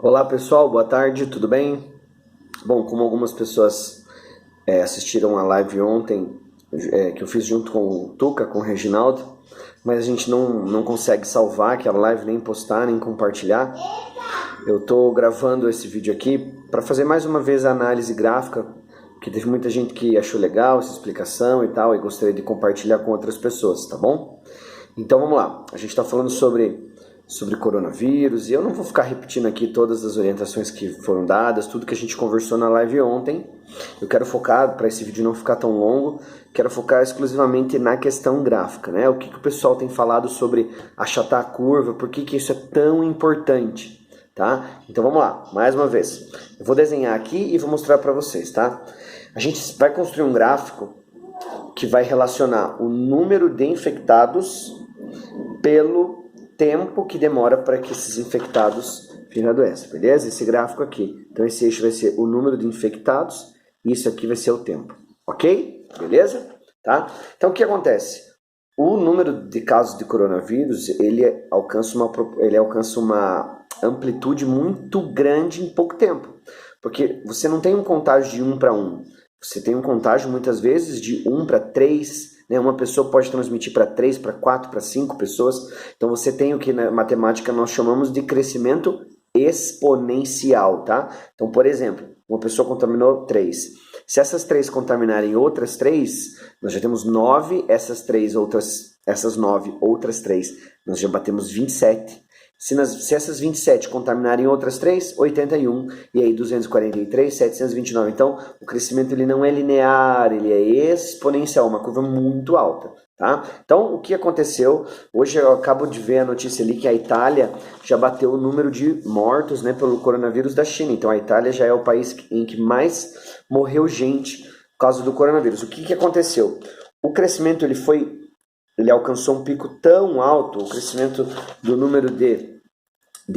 Olá pessoal, boa tarde, tudo bem? Bom, como algumas pessoas assistiram a live ontem, que eu fiz junto com o Tuca, com o Reginaldo, mas a gente não consegue salvar aquela live, nem postar, nem compartilhar. Eu estou gravando esse vídeo aqui para fazer mais uma vez a análise gráfica, que teve muita gente que achou legal essa explicação e tal, e gostaria de compartilhar com outras pessoas, tá bom? Então vamos lá, a gente está falando sobre coronavírus, e eu não vou ficar repetindo aqui todas as orientações que foram dadas, tudo que a gente conversou na live ontem. Eu quero focar, para esse vídeo não ficar tão longo, quero focar exclusivamente na questão gráfica, né? O que o pessoal tem falado sobre achatar a curva, por que isso é tão importante, tá? Então vamos lá, mais uma vez. Eu vou desenhar aqui e vou mostrar para vocês, tá? A gente vai construir um gráfico que vai relacionar o número de infectados pelo tempo que demora para que esses infectados virem a doença, beleza? Esse gráfico aqui. Então esse eixo vai ser o número de infectados e isso aqui vai ser o tempo, ok? Beleza? Tá? Então o que acontece? O número de casos de coronavírus, ele alcança uma amplitude muito grande em pouco tempo. Porque você não tem um contágio de 1 para 1. Você tem um contágio muitas vezes de 1 para 3, né? Uma pessoa pode transmitir para 3, para 4, para 5 pessoas. Então você tem o que na matemática nós chamamos de crescimento exponencial, tá? Então, por exemplo, uma pessoa contaminou 3. Se essas 3 contaminarem outras 3, nós já temos 9, essas 9 outras 3, nós já batemos 27. Se essas 27 contaminarem outras 3, 81, e aí 243, 729. Então, o crescimento ele não é linear, ele é exponencial, uma curva muito alta, tá? Então, o que aconteceu? Hoje eu acabo de ver a notícia ali que a Itália já bateu o número de mortos, né, pelo coronavírus da China. Então, a Itália já é o país em que mais morreu gente por causa do coronavírus. O que aconteceu? O crescimento ele alcançou um pico tão alto, o crescimento do número de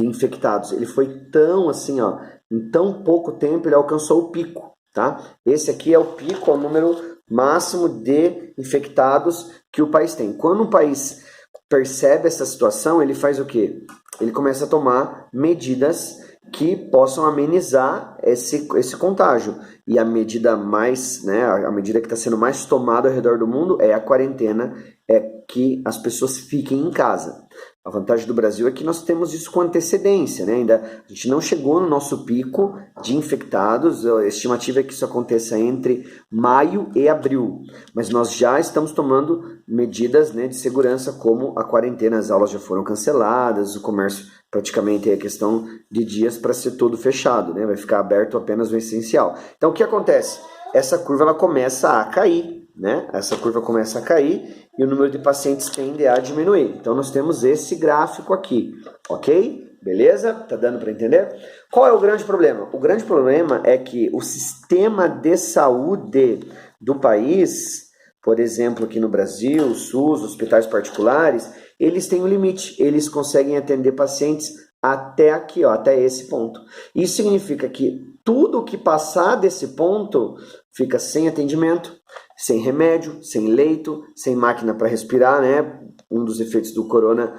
infectados, ele foi tão assim, ó, em tão pouco tempo ele alcançou o pico, tá? Esse aqui é o pico, é o número máximo de infectados que o país tem. Quando um país percebe essa situação, ele faz o quê? Ele começa a tomar medidas que possam amenizar esse contágio. E a medida mais, né, a medida que está sendo mais tomada ao redor do mundo é a quarentena, é que as pessoas fiquem em casa. A vantagem do Brasil é que nós temos isso com antecedência, né? Ainda a gente não chegou no nosso pico de infectados, a estimativa é que isso aconteça entre maio e abril, mas nós já estamos tomando medidas, né, de segurança, como a quarentena, as aulas já foram canceladas, o comércio praticamente é questão de dias para ser todo fechado, né? Vai ficar aberto apenas o essencial. Então o que acontece? Essa curva ela começa a cair, né? Essa curva começa a cair e o número de pacientes tende a diminuir. Então nós temos esse gráfico aqui, ok? Beleza? Tá dando para entender? Qual é o grande problema? O grande problema é que o sistema de saúde do país, por exemplo, aqui no Brasil, o SUS, hospitais particulares, eles têm um limite. Eles conseguem atender pacientes até aqui, ó, até esse ponto. Isso significa que tudo que passar desse ponto fica sem atendimento, sem remédio, sem leito, sem máquina para respirar, né? Um dos efeitos do corona,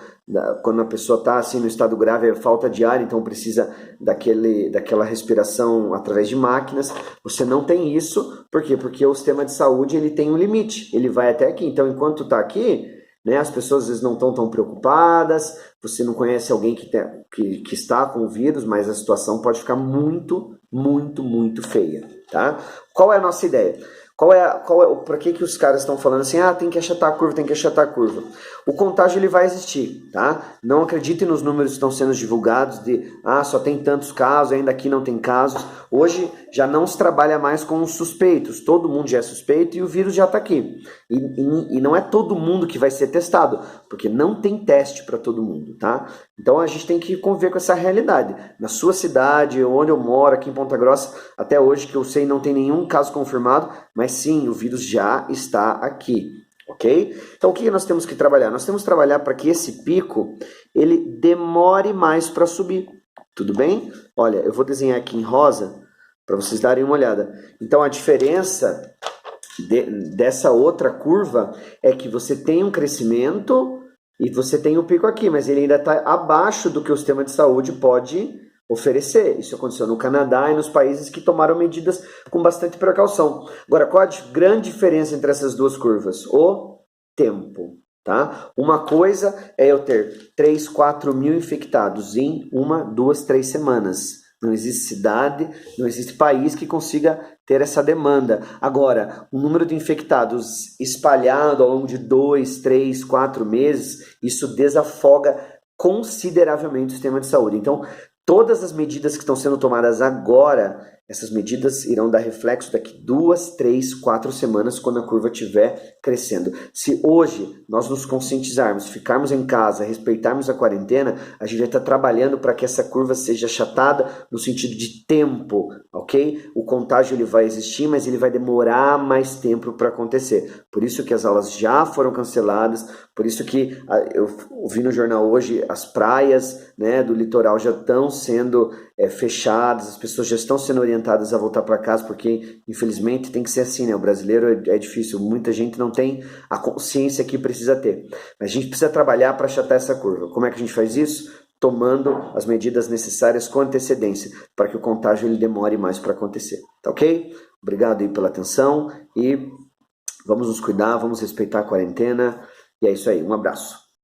quando a pessoa está assim no estado grave, é falta de ar, então precisa daquela respiração através de máquinas. Você não tem isso, por quê? Porque o sistema de saúde ele tem um limite, ele vai até aqui. Então, enquanto está aqui, né, as pessoas às vezes não estão tão preocupadas, você não conhece alguém que está com o vírus, mas a situação pode ficar muito, muito, muito feia, tá? Qual é a nossa ideia? Por que os caras estão falando assim, tem que achatar a curva, tem que achatar a curva? O contágio ele vai existir, tá? Não acreditem nos números que estão sendo divulgados de, só tem tantos casos, ainda aqui não tem casos. Hoje já não se trabalha mais com os suspeitos, todo mundo já é suspeito e o vírus já está aqui. E não é todo mundo que vai ser testado, porque não tem teste para todo mundo, tá? Então a gente tem que conviver com essa realidade. Na sua cidade, onde eu moro, aqui em Ponta Grossa, até hoje que eu sei não tem nenhum caso confirmado, mas sim, o vírus já está aqui, ok? Então o que nós temos que trabalhar? Nós temos que trabalhar para que esse pico ele demore mais para subir, tudo bem? Olha, eu vou desenhar aqui em rosa para vocês darem uma olhada. Então a diferença dessa outra curva é que você tem um crescimento e você tem o pico aqui, mas ele ainda está abaixo do que o sistema de saúde pode oferecer. Isso aconteceu no Canadá e nos países que tomaram medidas com bastante precaução. Agora, qual a grande diferença entre essas duas curvas? O tempo. Tá? Uma coisa é eu ter 3, 4 mil infectados em 1, 2, 3 semanas. Não existe cidade, não existe país que consiga ter essa demanda. Agora, o número de infectados espalhado ao longo de 2, 3, 4 meses, isso desafoga consideravelmente o sistema de saúde. Então, todas as medidas que estão sendo tomadas agora, essas medidas irão dar reflexo daqui 2, 3, 4 semanas, quando a curva estiver crescendo. Se hoje nós nos conscientizarmos, ficarmos em casa, respeitarmos a quarentena, a gente vai estar trabalhando para que essa curva seja achatada no sentido de tempo, ok? O contágio ele vai existir, mas ele vai demorar mais tempo para acontecer. Por isso que as aulas já foram canceladas, por isso que eu vi no jornal hoje, as praias, né, do litoral já estão sendo fechadas, as pessoas já estão sendo orientadas a voltar para casa, porque infelizmente tem que ser assim, né? O brasileiro é difícil, muita gente não tem a consciência que precisa ter. Mas a gente precisa trabalhar para achatar essa curva. Como é que a gente faz isso? Tomando as medidas necessárias com antecedência, para que o contágio ele demore mais para acontecer. Tá ok? Obrigado aí pela atenção e vamos nos cuidar, vamos respeitar a quarentena. E é isso aí, um abraço.